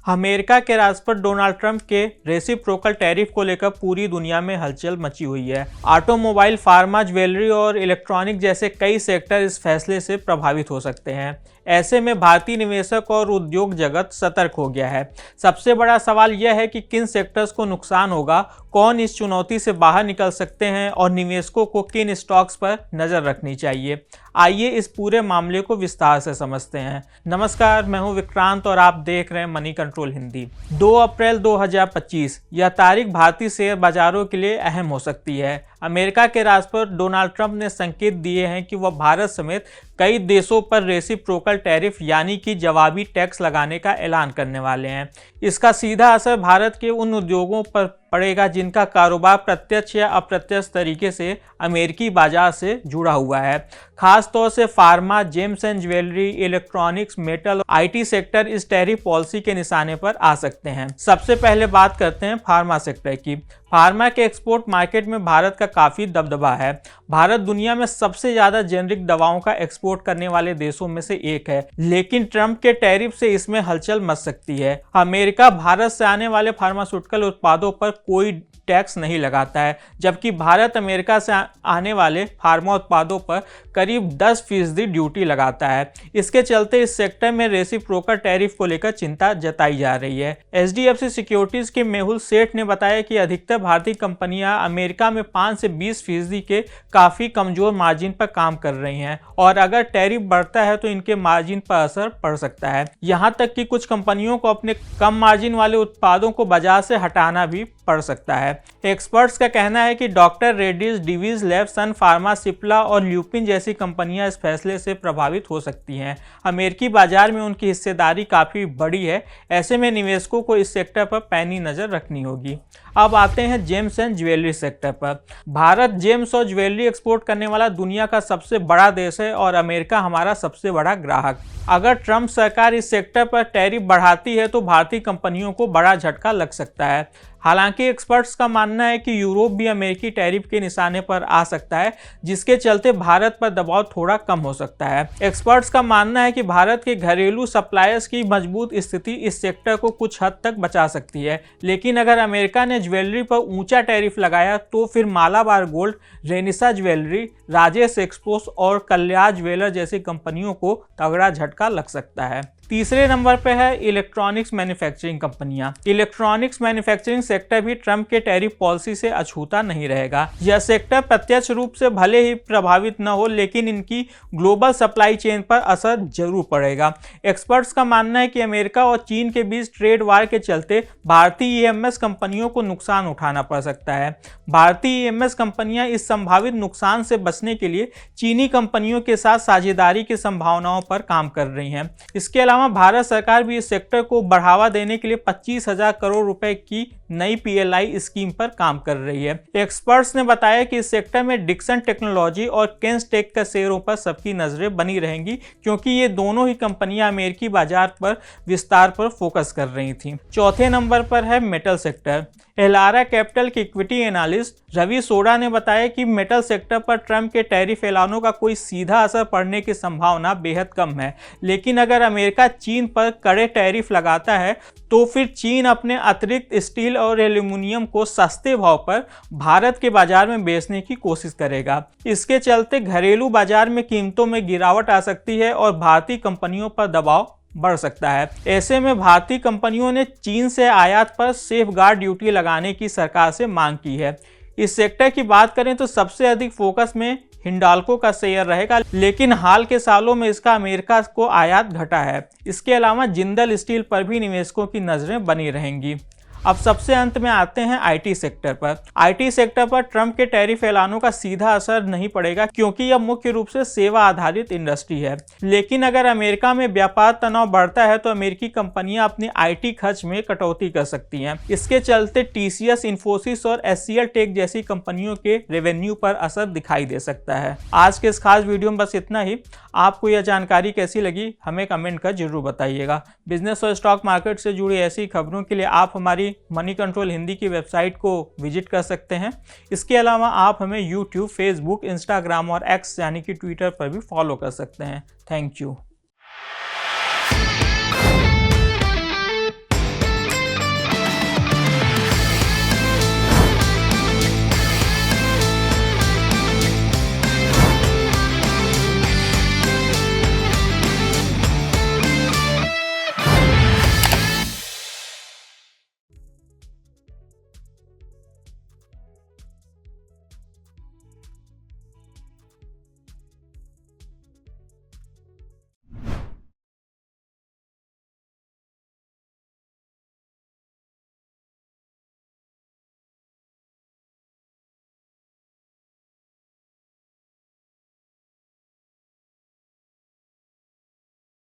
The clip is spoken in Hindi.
अमेरिका के राष्ट्रपति डोनाल्ड ट्रंप के रेसिप्रोकल टैरिफ को लेकर पूरी दुनिया में हलचल मची हुई है। ऑटोमोबाइल, फार्मा, ज्वेलरी और इलेक्ट्रॉनिक जैसे कई सेक्टर इस फैसले से प्रभावित हो सकते हैं। ऐसे में भारतीय निवेशक और उद्योग जगत सतर्क हो गया है। सबसे बड़ा सवाल यह है कि किन सेक्टर्स को नुकसान होगा, कौन इस चुनौती से बाहर निकल सकते हैं और निवेशकों को किन स्टॉक्स पर नजर रखनी चाहिए। आइए इस पूरे मामले को विस्तार से समझते हैं। नमस्कार, मैं हूं विक्रांत और आप देख रहे हैं मनी कंट्रोल हिंदी। 2 अप्रैल 2025 यह तारीख भारतीय शेयर बाजारों के लिए अहम हो सकती है। अमेरिका के राष्ट्रपति डोनाल्ड ट्रंप ने संकेत दिए हैं कि वह भारत समेत कई देशों पर रेसिप्रोकल टैरिफ यानी कि जवाबी टैक्स लगाने का ऐलान करने वाले हैं। इसका सीधा असर भारत के उन उद्योगों पर पड़ेगा जिनका कारोबार प्रत्यक्ष या अप्रत्यक्ष तरीके से अमेरिकी बाजार से जुड़ा हुआ है। खास तौर से pharma, James and jewellery, electronics, metal, IT sector इस टैरिफ पॉलिसी के निशाने पर आ सकते हैं। सबसे पहले बात करते हैं फार्मा सेक्टर की। फार्मा के एक्सपोर्ट मार्केट में भारत का काफ़ी दबदबा है। भारत दुनिया में सबसे ज़्यादा जेनरिक दवाओं का एक्सपोर्ट करने वाले देशों में से एक है, लेकिन ट्रंप के टैरिफ से इसमें हलचल मच सकती है। अमेरिका भारत से आने वाले फार्मास्यूटिकल उत्पादों पर कोई टैक्स नहीं लगाता है, जबकि भारत अमेरिका से आने वाले फार्मा उत्पादों पर करीब 10% ड्यूटी लगाता है। इसके चलते इस सेक्टर में रेसिप्रोकल टैरिफ को लेकर चिंता जताई जा रही है। HDFC सिक्योरिटीज के मेहुल सेठ ने बताया कि अधिकतर भारतीय कंपनियां अमेरिका में 5 से 20% के काफ़ी कमजोर मार्जिन पर काम कर रही हैं और अगर टैरिफ बढ़ता है तो इनके मार्जिन पर असर पड़ सकता है। यहाँ तक कि कुछ कंपनियों को अपने कम मार्जिन वाले उत्पादों को बाजार से हटाना भी पड़ सकता है। एक्सपर्ट्स का कहना है कि डॉक्टर रेड्डीज, डिवीज लैब, सन फार्मा, सिप्ला और ल्यूपिन जैसी कंपनियां इस फैसले से प्रभावित हो सकती हैं। अमेरिकी बाजार में उनकी हिस्सेदारी काफ़ी बड़ी है। ऐसे में निवेशकों को इस सेक्टर पर पैनी नज़र रखनी होगी। अब आते हैं जेम्स एंड ज्वेलरी सेक्टर पर। भारत जेम्स और ज्वेलरी एक्सपोर्ट करने वाला दुनिया का सबसे बड़ा देश है और अमेरिका हमारा सबसे बड़ा ग्राहक। अगर ट्रंप सरकार इस सेक्टर पर टैरिफ बढ़ाती है तो भारतीय कंपनियों को बड़ा झटका लग सकता है। हालांकि एक्सपर्ट्स का मानना है कि यूरोप भी अमेरिकी टैरिफ के निशाने पर आ सकता है, जिसके चलते भारत पर दबाव थोड़ा कम हो सकता है। एक्सपर्ट्स का मानना है कि भारत के घरेलू सप्लायर्स की मजबूत स्थिति इस सेक्टर को कुछ हद तक बचा सकती है, लेकिन अगर अमेरिका ने ज्वेलरी पर ऊंचा टैरिफ लगाया तो फिर Malabar gold, रेनिसा jewellery, Rajesh exports और कल्याण ज्वेलर जैसी कंपनियों को तगड़ा झटका लग सकता है। तीसरे नंबर पर है इलेक्ट्रॉनिक्स मैन्युफैक्चरिंग कंपनियां। इलेक्ट्रॉनिक्स मैन्युफैक्चरिंग सेक्टर भी ट्रंप के टैरिफ पॉलिसी से अछूता नहीं रहेगा। यह सेक्टर प्रत्यक्ष रूप से भले ही प्रभावित न हो, लेकिन इनकी ग्लोबल सप्लाई चेन पर असर जरूर पड़ेगा। एक्सपर्ट्स का मानना है कि अमेरिका और चीन के बीच ट्रेड वार के चलते भारतीय EMS कंपनियों को नुकसान उठाना पड़ सकता है। भारतीय EMS कंपनियां इस संभावित नुकसान से बचने के लिए चीनी कंपनियों के साथ साझेदारी की संभावनाओं पर काम कर रही हैं। इसके अलावा भारत सरकार भी इस सेक्टर को बढ़ावा देने के लिए 25,000 करोड़ रुपए की नई PLI स्कीम पर काम कर रही है। एक्सपर्ट्स ने बताया कि इस सेक्टर में डिक्सन टेक्नोलॉजी और केंसटेक के शेयरों पर सबकी नजरें बनी रहेंगी, क्योंकि ये दोनों ही कंपनियां अमेरिकी बाजार पर विस्तार पर फोकस कर रही थीं। चौथे नंबर पर है मेटल सेक्टर। एलारा कैपिटल के इक्विटी एनालिस्ट रवि सोडा ने बताया कि मेटल सेक्टर पर ट्रंप के टैरिफ ऐलानों का कोई सीधा असर पड़ने की संभावना बेहद कम है, लेकिन अगर अमेरिका चीन पर कड़े टैरिफ लगाता है तो फिर चीन अपने अतिरिक्त स्टील और एल्यूमिनियम को सस्ते भाव पर भारत के बाजार में बेचने की कोशिश करेगा। इसके चलते घरेलू बाजार में कीमतों में गिरावट आ सकती है और भारतीय कंपनियों पर दबाव बढ़ सकता है। ऐसे में भारतीय कंपनियों ने चीन से आयात पर सेफगार्ड ड्यूटी लगाने की सरकार से मांग की है। इस सेक्टर की बात करें तो सबसे अधिक फोकस में हिंडाल्को का शेयर रहेगा, लेकिन हाल के सालों में इसका अमेरिका को आयात घटा है। इसके अलावा जिंदल स्टील पर भी निवेशकों की नजरें बनी रहेंगी। अब सबसे अंत में आते हैं IT सेक्टर पर। IT सेक्टर पर ट्रंप के टैरिफ ऐलानों का सीधा असर नहीं पड़ेगा, क्योंकि यह मुख्य रूप से सेवा आधारित इंडस्ट्री है। लेकिन अगर अमेरिका में व्यापार तनाव बढ़ता है तो अमेरिकी कंपनियां अपनी IT खर्च में कटौती कर सकती हैं। इसके चलते TCS, इन्फोसिस और HCL टेक जैसी कंपनियों के रेवेन्यू पर असर दिखाई दे सकता है। आज के इस खास वीडियो में बस इतना ही। आपको यह जानकारी कैसी लगी हमें कमेंट कर जरूर बताइएगा। बिजनेस और स्टॉक मार्केट से जुड़ी ऐसी खबरों के लिए आप हमारी मनी कंट्रोल हिंदी की वेबसाइट को विजिट कर सकते हैं। इसके अलावा आप हमें YouTube, Facebook, Instagram और X यानी कि ट्विटर पर भी फॉलो कर सकते हैं। Thank you.